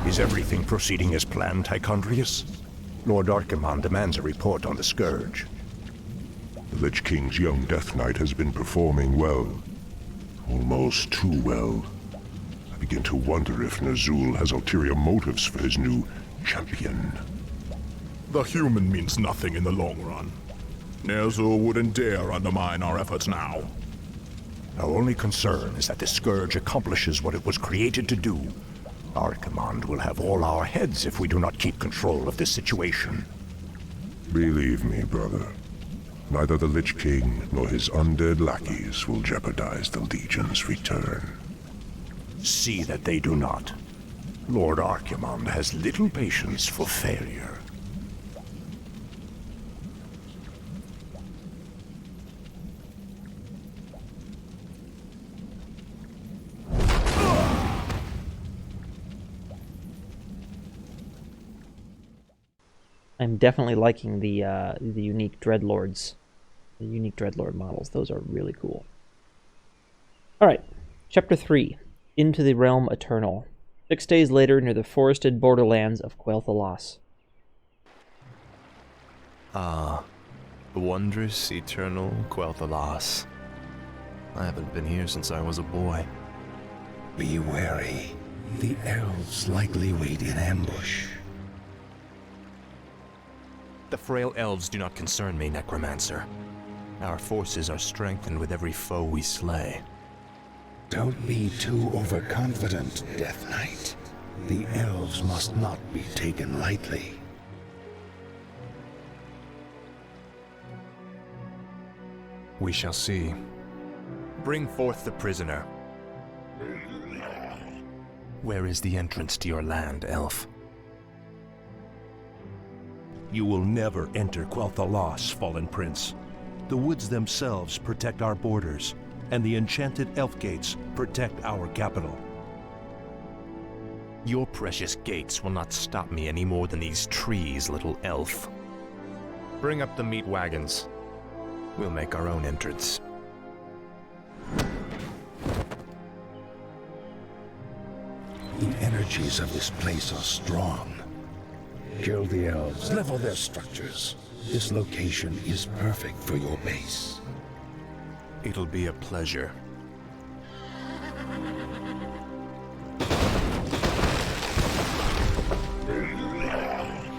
Is everything proceeding as planned, Tychondrius? Lord Archimonde demands a report on the Scourge. The Lich King's young Death Knight has been performing well. Almost too well. I begin to wonder if Ner'zhul has ulterior motives for his new champion. The human means nothing in the long run. Ner'zhul wouldn't dare undermine our efforts now. Our only concern is that the Scourge accomplishes what it was created to do. Archimonde will have all our heads if we do not keep control of this situation. Believe me, brother. Neither the Lich King nor his undead lackeys will jeopardize the Legion's return. See that they do not. Lord Archimonde has little patience for failure. I'm definitely liking the unique Dreadlords, the unique Dreadlord models. Those are really cool. All right, Chapter 3, Into the Realm Eternal. 6 days later, near the forested borderlands of Quel'Thalas. Ah, the wondrous, eternal Quel'Thalas. I haven't been here since I was a boy. Be wary. The elves likely wait in ambush. The frail elves do not concern me, Necromancer. Our forces are strengthened with every foe we slay. Don't be too overconfident, Death Knight. The elves must not be taken lightly. We shall see. Bring forth the prisoner. Where is the entrance to your land, elf? You will never enter Quel'Thalas, Fallen Prince. The woods themselves protect our borders, and the enchanted elf gates protect our capital. Your precious gates will not stop me any more than these trees, little elf. Bring up the meat wagons. We'll make our own entrance. The energies of this place are strong. Kill the elves, level their structures. This location is perfect for your base. It'll be a pleasure.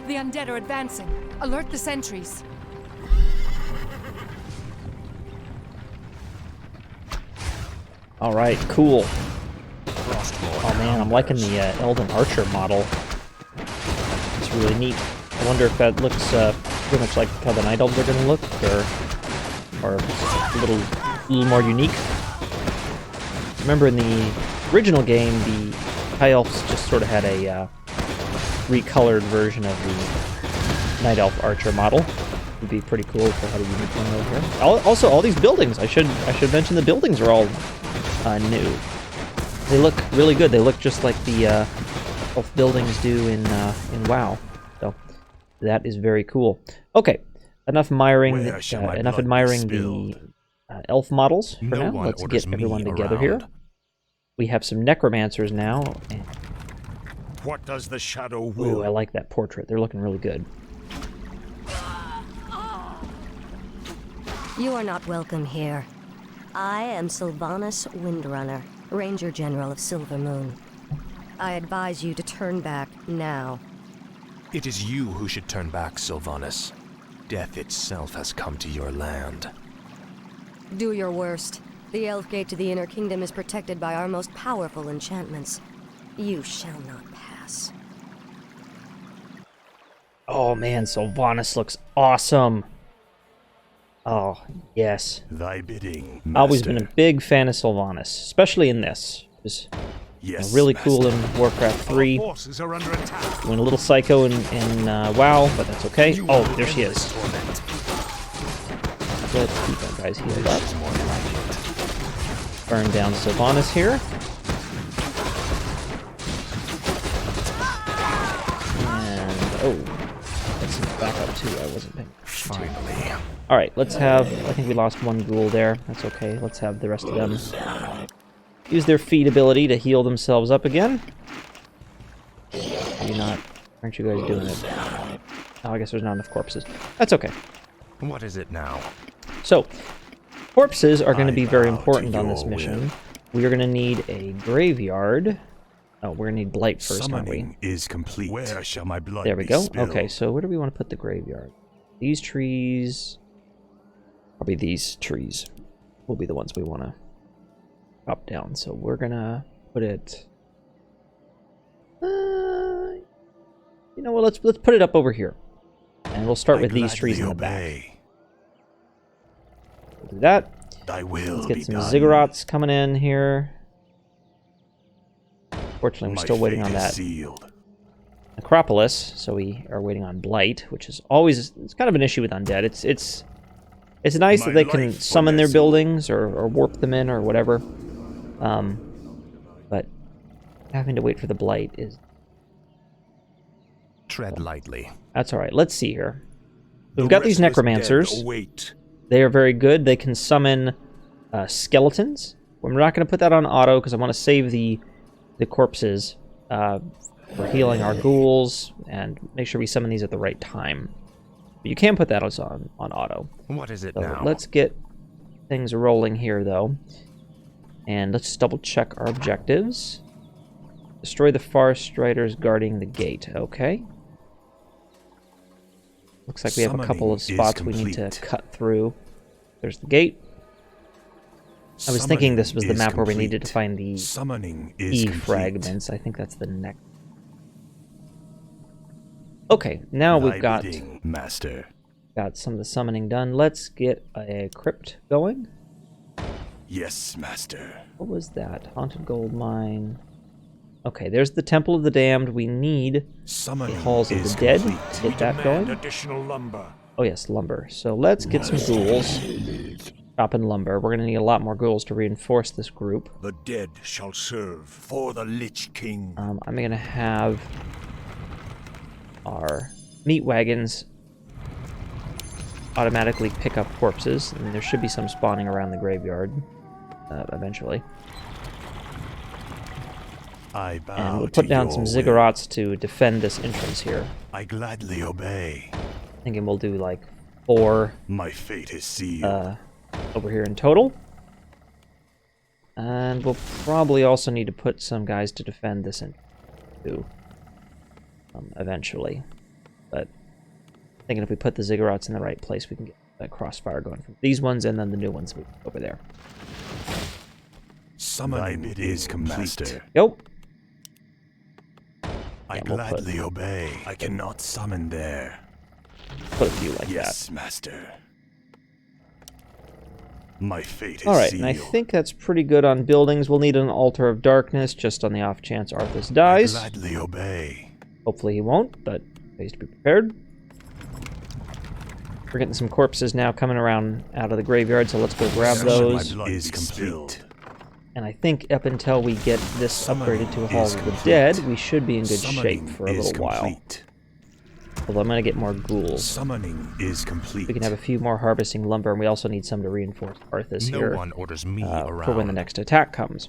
The undead are advancing. Alert the sentries. All right, cool. Oh man, I'm liking the Elven Archer model. It's really neat. I wonder if that looks pretty much like how the Night Elves are going to look, or a little more unique. Remember in the original game, the High Elves just sort of had a recolored version of the Night Elf Archer model. Would be pretty cool if they had a unique one over here. Also, all these buildings. I should mention the buildings are all new. They look really good. They look just like the elf buildings do in WoW. So that is very cool. Okay, enough admiring the elf models for now. Let's get everyone together here. We have some necromancers now. What does the shadow will? Ooh, I like that portrait. They're looking really good. You are not welcome here. I am Sylvanas Windrunner, Ranger General of Silver Moon. I advise you to turn back now. It is you who should turn back, Sylvanas. Death itself has come to your land. Do your worst. The Elf Gate to the Inner Kingdom is protected by our most powerful enchantments. You shall not pass. Oh man, Sylvanas looks awesome. Oh, yes. Thy bidding, Master. Always been a big fan of Sylvanas, especially in this. It was really cool in Warcraft 3. Forces are under attack. Went a little psycho in WoW, but that's okay. Oh, there she is. Let's keep our guys healed up. Burn down Sylvanas here. And, oh, let's back up too. I wasn't paying attention. Finally. Alright, let's have... I think we lost one ghoul there. That's okay. Let's have the rest of them use their feed ability to heal themselves up again. you not? Aren't you guys doing it? Oh, I guess there's not enough corpses. That's okay. What is it now? So, corpses are going to be very important on this mission. We are going to need a graveyard. Oh, we're going to need blight first, aren't we? Is complete. Where shall my blood There we go. spilled? Okay, so where do we want to put the graveyard? These trees... Probably these trees will be the ones we want to chop down. So we're going to put it... you know what, let's put it up over here. And we'll start with these trees in the back. We'll do that. Thy will Let's get be some done. ziggurats coming in here. Fortunately, we're My still waiting fate on is that sealed. necropolis, so we are waiting on blight, which is always it's kind of an issue with undead. It's nice that they can summon their buildings or warp them in or whatever, but having to wait for the blight is... Tread lightly. That's all right. Let's see here. We've got these necromancers. They are very good. They can summon skeletons. We're not going to put that on auto because I want to save the corpses for healing our ghouls and make sure we summon these at the right time. But you can put that on auto. What is it So now? let's get things rolling here, though. And let's just double check our objectives. Destroy the forest riders guarding the gate. Okay. Looks like we have a couple of spots we need to cut through. There's the gate. I was thinking this was the map where we needed to find the E fragments. I think that's the next. Okay, now we've got some of the summoning done. Let's get a crypt going. Yes, master. What was that? Haunted gold mine. Okay, there's the Temple of the Damned. We need the Halls of the Dead to get that going. Additional lumber. Oh yes, lumber. So let's get some ghouls. Chopping lumber. We're going to need a lot more ghouls to reinforce this group. The dead shall serve for the Lich King. I'm going to have our meat wagons automatically pick up corpses, and there should be some spawning around the graveyard eventually. I bow And we'll put to down your some will. ziggurats to defend this entrance here. I gladly obey. Thinking we'll do like 4 My fate is sealed. over here in total. And we'll probably also need to put some guys to defend this entrance too, eventually. But thinking if we put the ziggurats in the right place, we can get that crossfire going from these ones and then the new ones over there. Summoning is complete. Go. I we'll gladly obey. I cannot summon there. Put a few like Yes, master. My fate is that. Alright, sealed. and I think that's pretty good on buildings. We'll need an altar of darkness just on the off chance Arthas dies. I gladly obey. Hopefully he won't, but ways to be prepared. We're getting some corpses now coming around out of the graveyard, so let's go grab those. My blood is complete. And I think up until we get this upgraded to a Hall of the Dead, we should be in good shape for a little while. Although I'm going to get more ghouls. Summoning is complete. We can have a few more harvesting lumber, and we also need some to reinforce Arthas No here one orders me around. for when the next attack comes.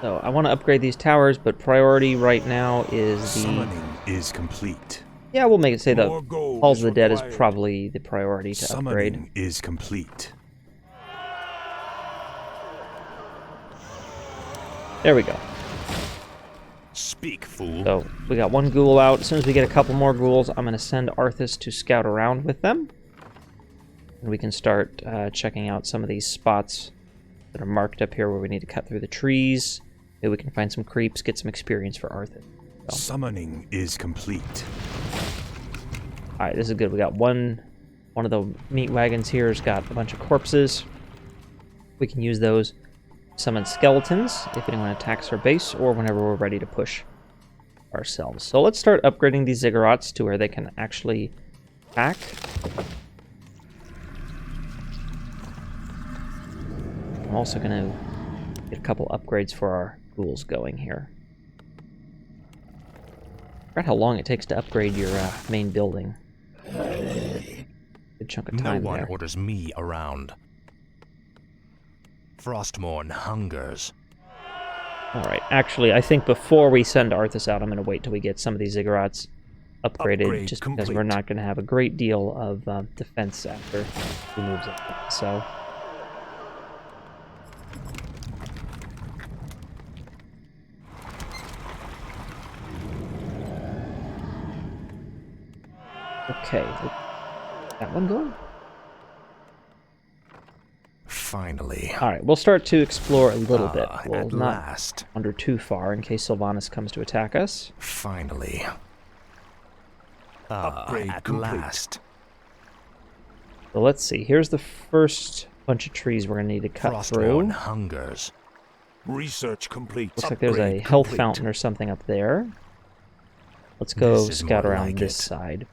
So I want to upgrade these towers, but priority right now is the... Summoning is complete. Yeah, we'll make it say the More gold Halls is of the Dead is required. probably the priority to upgrade. Summoning is complete. There we go. Speak, fool. So we got one ghoul out. As soon as we get a couple more ghouls, I'm going to send Arthas to scout around with them. And we can start checking out some of these spots that are marked up here where we need to cut through the trees. Maybe we can find some creeps, get some experience for Arthas. So. Summoning is complete. Alright, this is good. We got one of the meat wagons here has got a bunch of corpses. We can use those. Summon skeletons if anyone attacks our base or whenever we're ready to push ourselves. So let's start upgrading these ziggurats to where they can actually attack. I'm also going to get a couple upgrades for our ghouls going here. I forgot how long it takes to upgrade your main building. Good chunk of time No one there. orders me around. Frostmourne hungers. Alright, actually, I think before we send Arthas out, I'm going to wait till we get some of these ziggurats upgraded, Upgrade just complete. because we're not going to have a great deal of defense after he moves in. So, okay, that one going? Finally. Alright, we'll start to explore a little bit. We'll At not last. wander too far in case Sylvanas comes to attack us. Finally. Upgrade at complete. last. So let's see. Here's the first bunch of trees we're going to need to cut through. Frostmourne hungers. Research complete. Looks like there's a health fountain or something up there. Let's go This is scout more around like this it. side.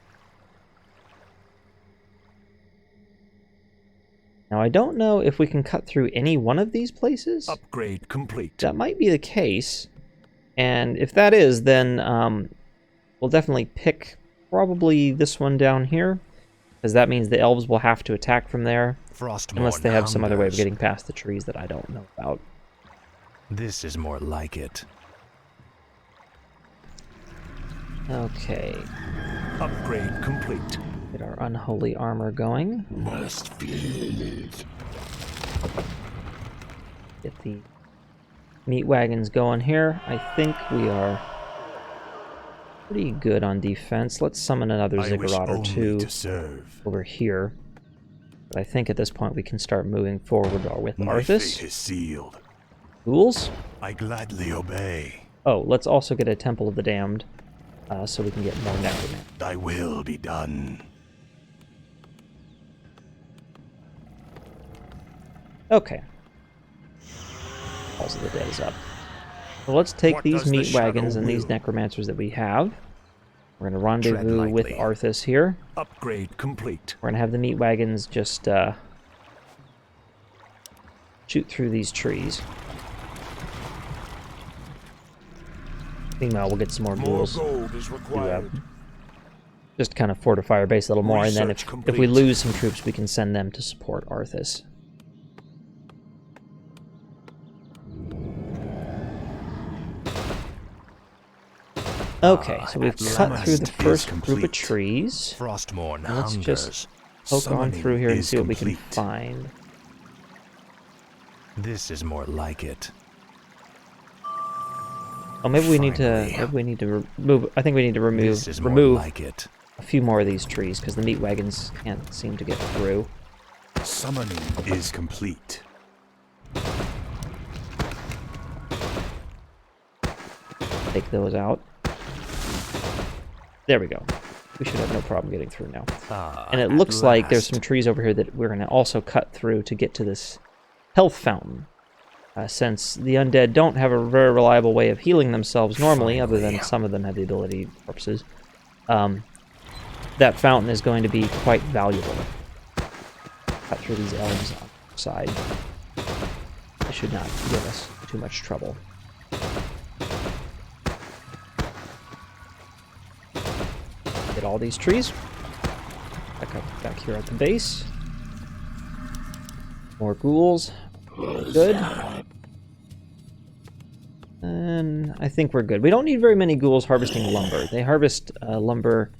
Now, I don't know if we can cut through any one of these places. Upgrade complete. That might be the case. And if that is, then we'll definitely pick probably this one down here, because that means the elves will have to attack from there, Frostmourne unless they have some other way of hungers. getting past the trees that I don't know about. This is more like it. Okay, Upgrade complete. get our unholy armor going. Must feed. Get the meat wagons going here. I think we are pretty good on defense. Let's summon another ziggurat or two to serve. over here. But I think at this point we can start moving forward with My Arthas. fate is sealed. Ghouls? I gladly obey. Oh, let's also get a Temple of the Damned, so we can get more necromancy. Thy will be done. Okay. Halls of the Dead is up. So let's take What these does the meat wagons shadow and these will? necromancers that we have. We're going to Tread rendezvous with lightly. Arthas here. Upgrade complete. We're going to have the meat wagons just shoot through these trees. Meanwhile, we'll get some more More ghouls gold is to required. just kind of fortify our base a little more, and then Research if we complete. lose some troops, we can send them to support Arthas. Okay, so we've at cut through the last first is group of complete. trees. Frostmourne Now let's hungers. just poke on Summoning through here and is see what we complete. can find. This is more like it. Oh, maybe we need to. Finally. Maybe we need to remove. I think we need to This is more remove like it. a few more of these trees because the meat wagons can't seem to get through. Summoning is complete. Take those out. There we go. We should have no problem getting through now. And it at looks like there's last. some trees over here that we're going to also cut through to get to this health fountain. Since the undead don't have a very reliable way of healing themselves normally, other than Finally. some of them have the ability, corpses, that fountain is going to be quite valuable. Cut through these elves on the side. It should not give us too much trouble. Get all these trees. Back here at the base. More ghouls. Good. And I think we're good. We don't need very many ghouls harvesting lumber. They harvest lumber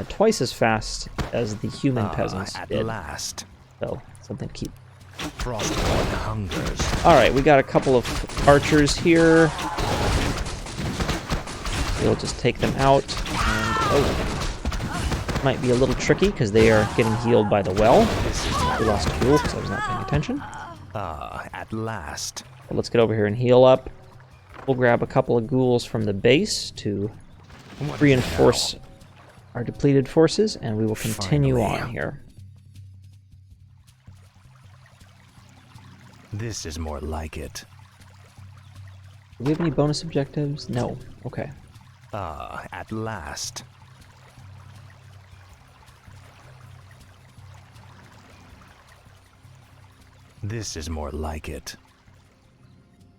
twice as fast as the human peasants At did. last. So, something to keep. Frostmourne hungers. Alright, we got a couple of archers here. We'll just take them out. And, oh, might be a little tricky because they are getting healed by the well. We lost a ghoul because I was not paying attention. At last. But let's get over here and heal up. We'll grab a couple of ghouls from the base to reinforce our depleted forces, and we will continue Finally. on here. This is more like it. Do we have any bonus objectives? No. Okay. At last. This is more like it.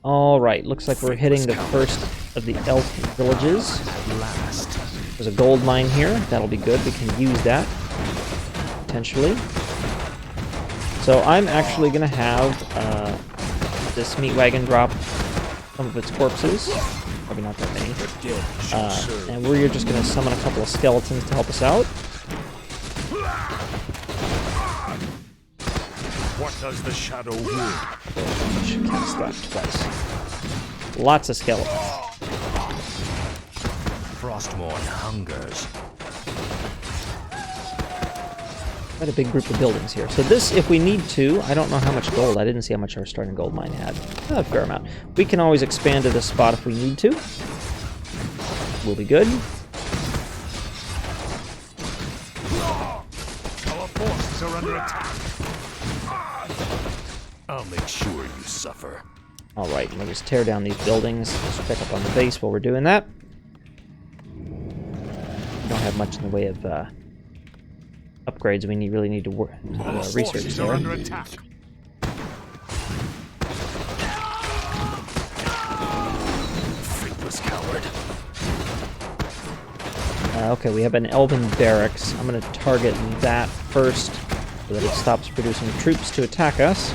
Alright, looks like we're hitting the first of the elf villages. At last. There's a gold mine here. That'll be good. We can use that, potentially. So I'm actually going to have this meat wagon drop some of its corpses. Probably not that many. And we're just going to summon a couple of skeletons to help us out. What does the shadow will? Should cast that twice. Lots of skeletons. Frostmourne hungers. Quite a big group of buildings here. So this, if we need to, I don't know how much gold. I didn't see how much our starting gold mine had. A fair amount. We can always expand to this spot if we need to. We'll be good. Our forces are under attack. I'll make sure you suffer. Alright, we'll just tear down these buildings. Let's check up on the base while we're doing that. Don't have much in the way of upgrades. We really need to research Forces there. are under attack. Faithless coward. Okay, we have an elven barracks. I'm going to target that first so that it stops producing troops to attack us.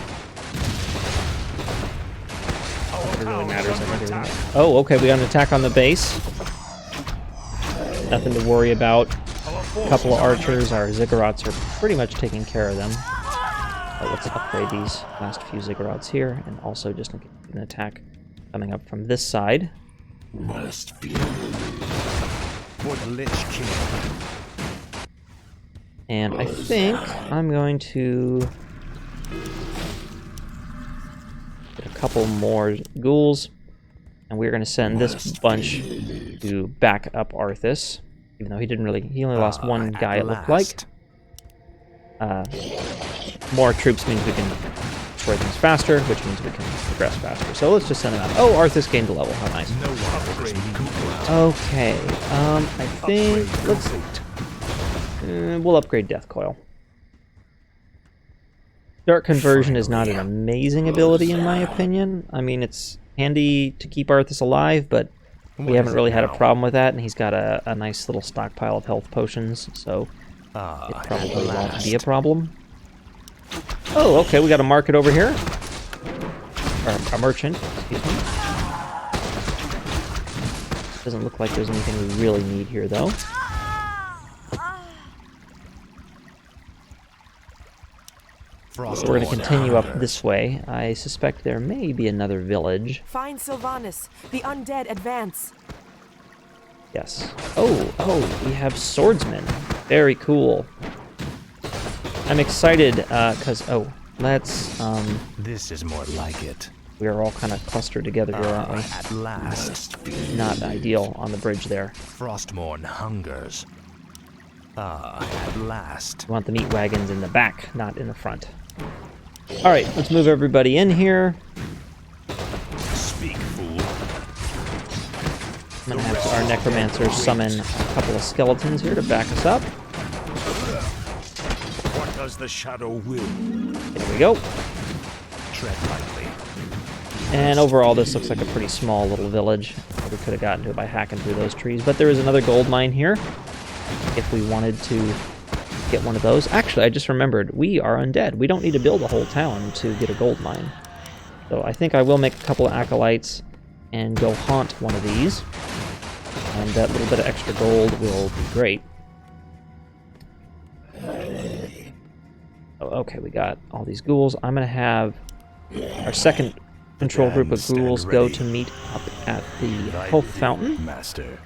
It really matters. I think everything... Oh, okay, we got an attack on the base. Nothing to worry about. A couple of archers. Our ziggurats are pretty much taking care of them. Let's upgrade these last few ziggurats here, and also just an attack coming up from this side. Must be. For the Lich King. And I think I'm going to get a couple more ghouls, and we're going to send this bunch to back up Arthas, even though he only lost one guy, it looked like. More troops means we can destroy things faster, which means we can progress faster. So let's just send them out. Oh, Arthas gained a level. How nice. No one Okay, I think we'll upgrade Death Coil. Dark Conversion is not an amazing ability in my opinion. I mean, it's handy to keep Arthas alive, but we haven't really had a problem with that, and he's got a nice little stockpile of health potions, so it probably won't be a problem. Oh, okay, we got a market over here. Or a merchant, excuse me. Doesn't look like there's anything we really need here, though. So we're going to continue up this way. I suspect there may be another village. Find Sylvanas. The undead advance. Yes. Oh, we have swordsmen. Very cool. I'm excited, because, let's, This is more like it. we are all kind of clustered together here, aren't we? At last. Not ideal on the bridge there. Frostmourne hungers. At last. We want the meat wagons in the back, not in the front. Alright, let's move everybody in here. Speak, fool. I'm going to have our necromancers summon a couple of skeletons here to back us up. What does the shadow will? There we go. Tread lightly. And overall, this looks like a pretty small little village. We could have gotten to it by hacking through those trees. But there is another gold mine here, if we wanted to get one of those. Actually, I just remembered, we are undead. We don't need to build a whole town to get a gold mine. So I think I will make a couple of acolytes and go haunt one of these. And that little bit of extra gold will be great. Oh, okay, we got all these ghouls. I'm going to have our second control group of ghouls go to meet up at the health fountain. Master,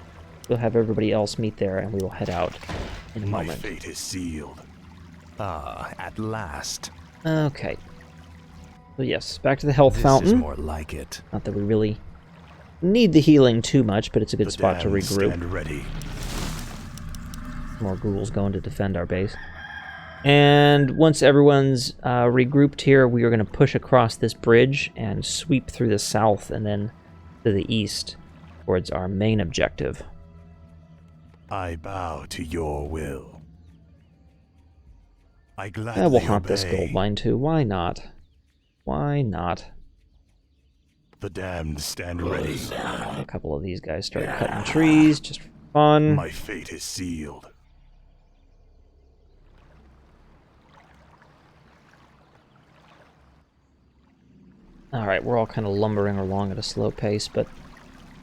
We'll have everybody else meet there, and we will head out in a my moment. fate is sealed. At last. Okay. So yes, back to the health This fountain. is more like it. Not that we really need the healing too much, but it's a good The spot to damned regroup. stand ready. More ghouls going to defend our base. And once everyone's regrouped here, we are going to push across this bridge and sweep through the south and then to the east towards our main objective. I bow to your will. I gladly We'll haunt this obey. gold mine too. Why not? Why not? The damned stand ready. A couple of these guys start cutting trees just for fun. My fate is sealed. Alright, we're all kind of lumbering along at a slow pace, but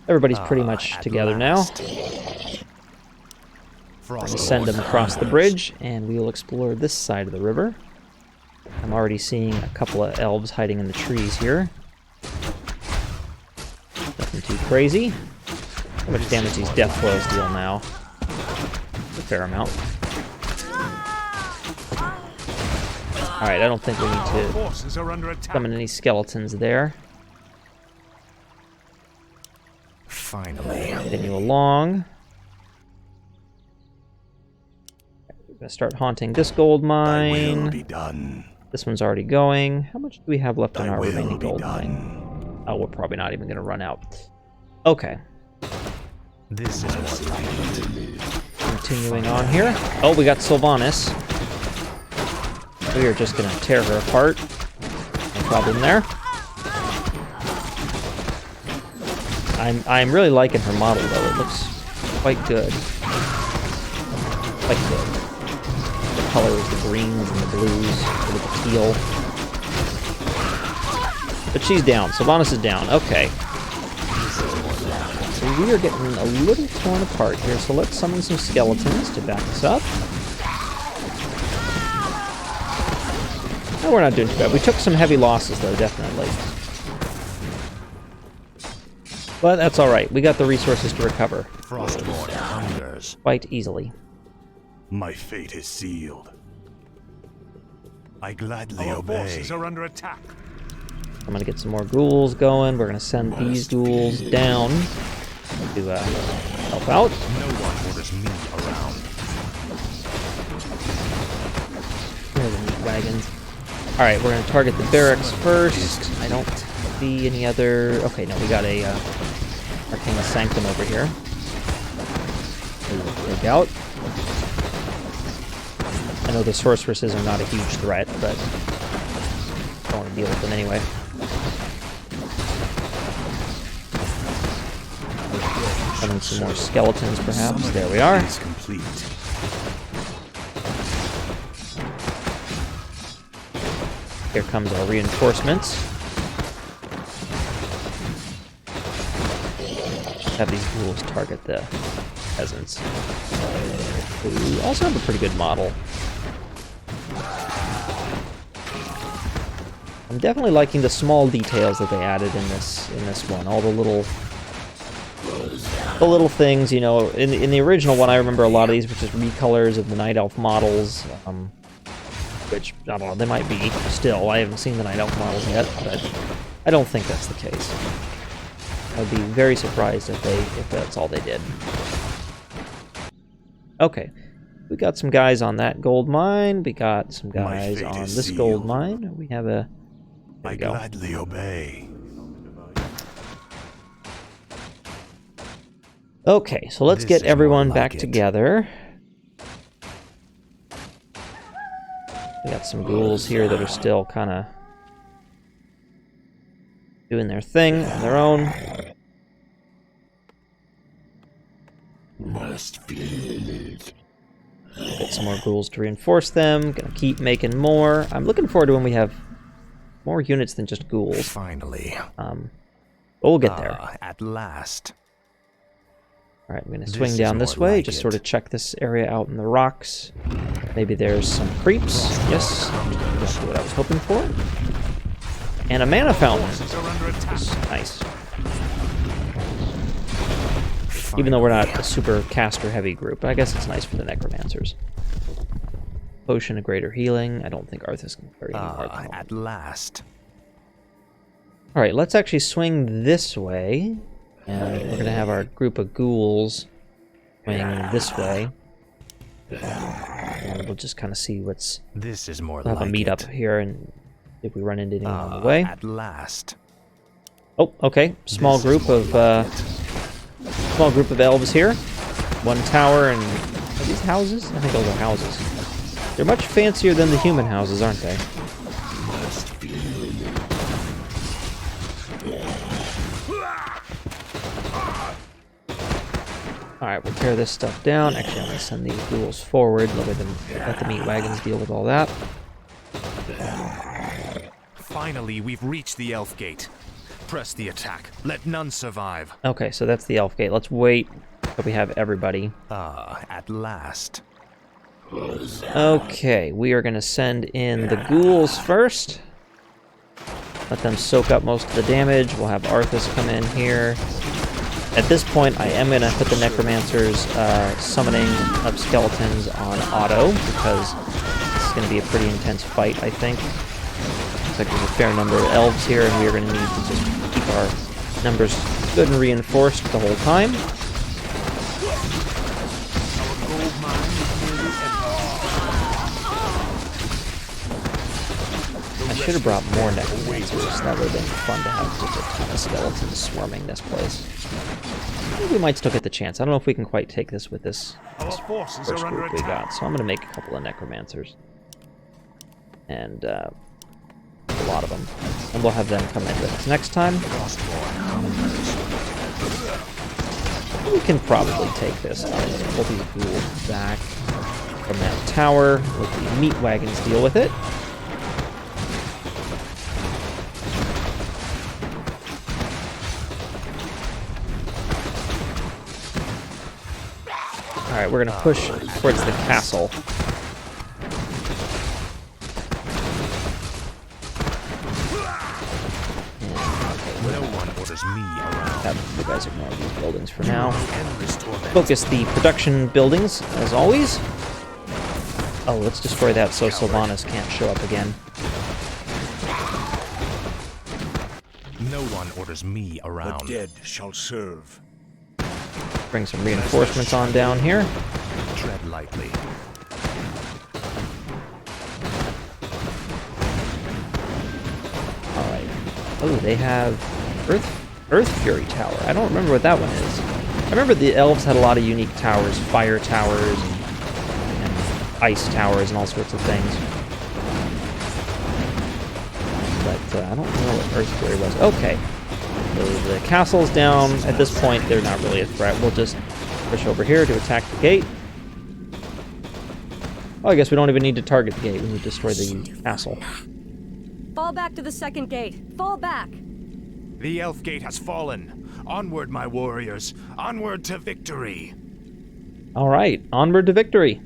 everybody's pretty much together now. We'll send them across the bridge, and we will explore this side of the river. I'm already seeing a couple of elves hiding in the trees here. Nothing too crazy. How much damage these death blows deal now? A fair amount. Alright, I don't think we need to summon any skeletons there. Finally. Continue along. We're gonna start haunting this gold mine. Will be done. This one's already going. How much do we have left on our remaining gold mine? Oh, we're probably not even gonna run out. Okay. This is more like it. Continuing on here. Oh, we got Sylvanas. We are just gonna tear her apart. No problem there. I'm really liking her model though. It looks quite good. Quite good. The colors, the greens and the blues, with the teal. But she's down. Sylvanas is down. Okay. So we are getting a little torn apart here. So let's summon some skeletons to back us up. No, we're not doing too bad. We took some heavy losses, though, definitely. But that's alright. We got the resources to recover. Frostborn hungers. Quite easily. My fate is sealed. I gladly Our obey. forces are under attack. I'm going to get some more ghouls going. We're going to send these ghouls down to help out. No one orders me around. Here are the meat wagons. Alright, we're going to target the barracks first. I don't see any other... Okay, no, we got a Arcana Sanctum over here. We will take out. I know the sorceresses are not a huge threat, but I don't want to deal with them anyway. Having some more skeletons, perhaps. There we are. Is complete. Here comes our reinforcements. Have these ghouls target the peasants. We also have a pretty good model. I'm definitely liking the small details that they added in this one. All the little things, you know. In the original one, I remember a lot of these were just recolors of the Night Elf models. Which, I don't know, they might be still. I haven't seen the Night Elf models yet, but I don't think that's the case. I'd be very surprised if that's all they did. Okay. We got some guys on that gold mine. We got some guys on this gold mine. We have a... There we go. I gladly obey. Okay, so let's get everyone back together. We got some ghouls here that are still kind of doing their thing on their own. Must feed. Get some more ghouls to reinforce them. Gonna keep making more. I'm looking forward to when we have more units than just ghouls. Finally. But we'll get there. At last. Alright, I'm gonna swing down this way, just sort of check this area out in the rocks. Maybe there's some creeps. Yes, that's what I was hoping for. And a mana fountain. Nice. Even though we're not a super caster-heavy group, but I guess it's nice for the necromancers. Potion of greater healing. I don't think Arthas can carry any more. At last. Alright, let's actually swing this way. And we're going to have our group of ghouls swing this way. And we'll just kind of see what's... This is more we'll have like a meet up here, and if we run into anyone on the way. At last. Oh, okay. Small group of elves here. One tower, and are these houses? I think those are houses. They're much fancier than the human houses, aren't they? Alright, we'll tear this stuff down. Actually, I'm going to send these ghouls forward. Let the meat wagons deal with all that. Finally, we've reached the Elf Gate. Press the attack. Let none survive. Okay, so that's the Elf Gate. Let's wait till we have everybody. Ah, at last. Okay, we are going to send in the ghouls first. Let them soak up most of the damage. We'll have Arthas come in here. At this point, I am going to put the Necromancers summoning of skeletons on auto, because this is going to be a pretty intense fight, I think. Looks like there's a fair number of elves here, and we are going to need to just keep our numbers good and reinforced the whole time. I should have brought more Necromancers. That would have been fun to have just a ton of skeletons swarming this place. I think we might still get the chance. I don't know if we can quite take this with this first group we got, so I'm going to make a couple of Necromancers. And a lot of them. And we'll have them come in with us next time. We can probably take this. We'll be ghouls back from that tower. Let the meat wagons deal with it. Alright, we're gonna push towards the castle. You guys ignore these buildings for now. Focus the production buildings, as always. Oh, let's destroy that so Sylvanas can't show up again. No one orders me around. The dead shall serve. Bring some reinforcements on down here. Tread lightly. Alright. Oh, they have Earth Fury Tower. I don't remember what that one is. I remember the elves had a lot of unique towers, fire towers, and ice towers, and all sorts of things. But I don't know what Earth Fury was. Okay. So the castle's down. At this point, they're not really a threat. We'll just push over here to attack the gate. Oh, I guess we don't even need to target the gate. We need to destroy the castle. Fall back to the second gate. Fall back. The Elf Gate has fallen. Onward, my warriors. Onward to victory. All right, onward to victory.